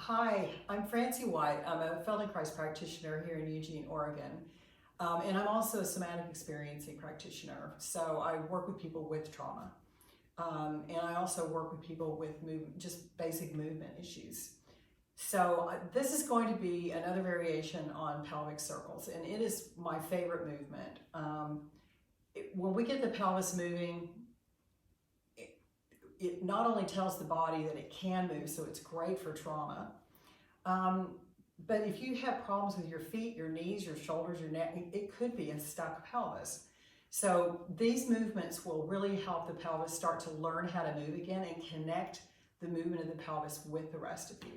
Hi, I'm Francie White. I'm a Feldenkrais practitioner here in Eugene, Oregon. And I'm also a somatic experiencing practitioner. So I work with people with trauma. And I also work with people with just basic movement issues. So this is going to be another variation on pelvic circles, and it is my favorite movement. When we get the pelvis moving, it not only tells the body that it can move, so it's great for trauma, but if you have problems with your feet, your knees, your shoulders, your neck, it could be a stuck pelvis. So these movements will really help the pelvis start to learn how to move again and connect the movement of the pelvis with the rest of you.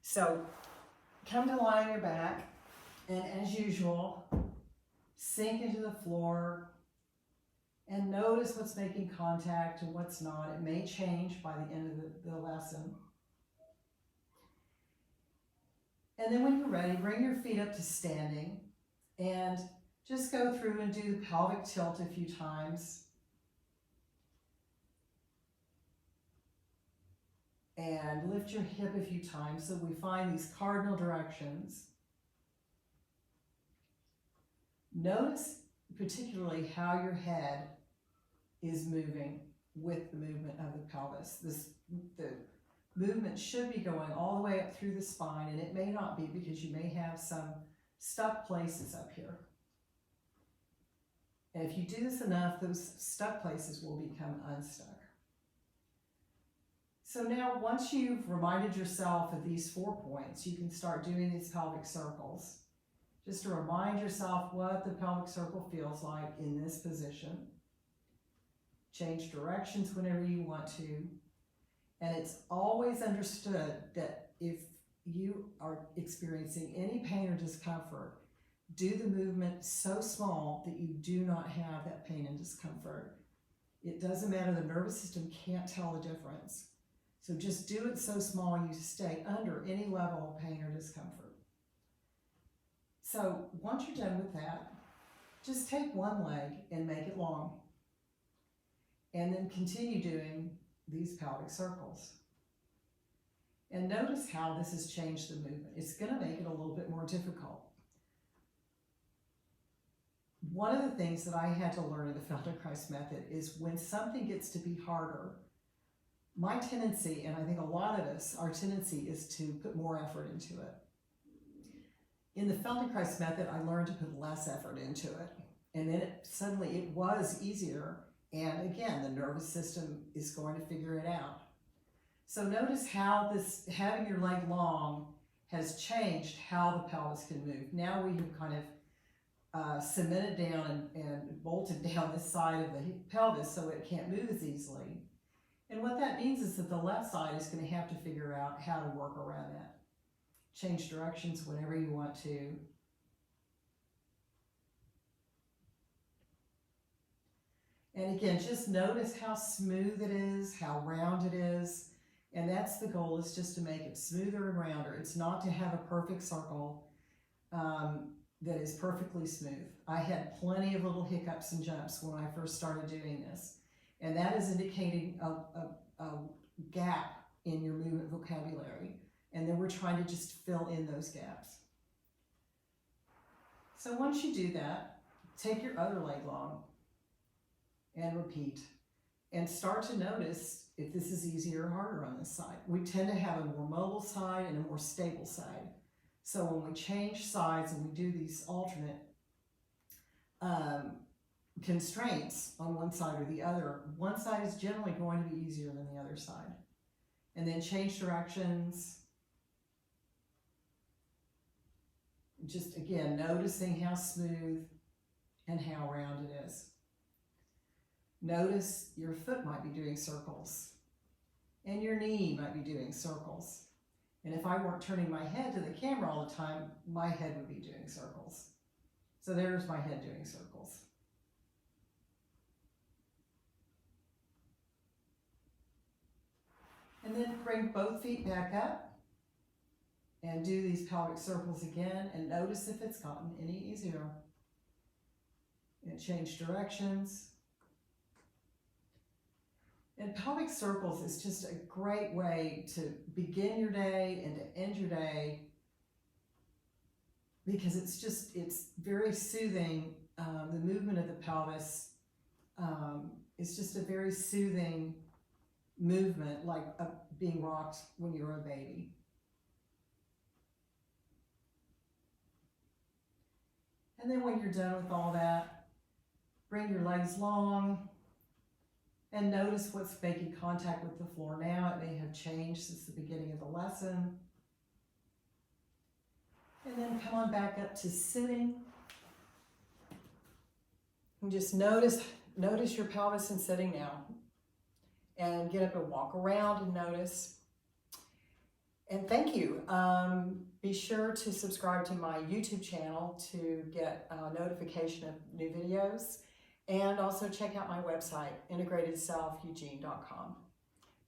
So come to lie on your back, and as usual, sink into the floor and notice what's making contact and what's not. It may change by the end of the lesson. And then when you're ready, bring your feet up to standing and just go through and do the pelvic tilt a few times. And lift your hip a few times so we find these cardinal directions. Notice particularly how your head is moving with the movement of the pelvis. The movement should be going all the way up through the spine, and it may not be because you may have some stuck places up here. And if you do this enough, those stuck places will become unstuck. So now, once you've reminded yourself of these 4 points, you can start doing these pelvic circles. Just to remind yourself what the pelvic circle feels like in this position. Change directions whenever you want to. And it's always understood that if you are experiencing any pain or discomfort, do the movement so small that you do not have that pain and discomfort. It doesn't matter, the nervous system can't tell the difference. So just do it so small you stay under any level of pain or discomfort. So once you're done with that, just take one leg and make it long. And then continue doing these pelvic circles. And notice how this has changed the movement. It's going to make it a little bit more difficult. One of the things that I had to learn in the Feldenkrais method is when something gets to be harder, my tendency, and I think a lot of us, our tendency is to put more effort into it. In the Feldenkrais method, I learned to put less effort into it. And then suddenly it was easier. And again, the nervous system is going to figure it out. So notice how this, having your leg long, has changed how the pelvis can move. Now we have kind of cemented down and bolted down this side of the pelvis so it can't move as easily. And what that means is that the left side is going to have to figure out how to work around that. Change directions whenever you want to. And again, just notice how smooth it is, how round it is. And that's the goal, is just to make it smoother and rounder. It's not to have a perfect circle that is perfectly smooth. I had plenty of little hiccups and jumps when I first started doing this. And that is indicating a gap in your movement vocabulary. And then we're trying to just fill in those gaps. So once you do that, take your other leg long and repeat. And start to notice if this is easier or harder on this side. We tend to have a more mobile side and a more stable side. So when we change sides and we do these alternate constraints on one side or the other, one side is generally going to be easier than the other side. And then change directions. Just again, noticing how smooth and how round it is. Notice your foot might be doing circles, and your knee might be doing circles. And if I weren't turning my head to the camera all the time, my head would be doing circles. So there's my head doing circles. And then bring both feet back up and do these pelvic circles again, and notice if it's gotten any easier. And change directions. And pelvic circles is just a great way to begin your day and to end your day, because it's very soothing. The movement of the pelvis is just a very soothing movement, like being rocked when you're a baby. And then when you're done with all that, bring your legs long and notice what's making contact with the floor now. It may have changed since the beginning of the lesson. And then come on back up to sitting. And just notice your pelvis in sitting now. And get up and walk around and notice. And thank you. Be sure to subscribe to my YouTube channel to get a notification of new videos. And also check out my website, integratedselfeugene.com.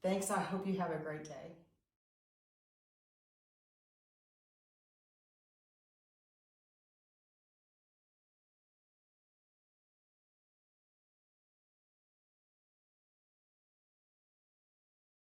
Thanks. I hope you have a great day.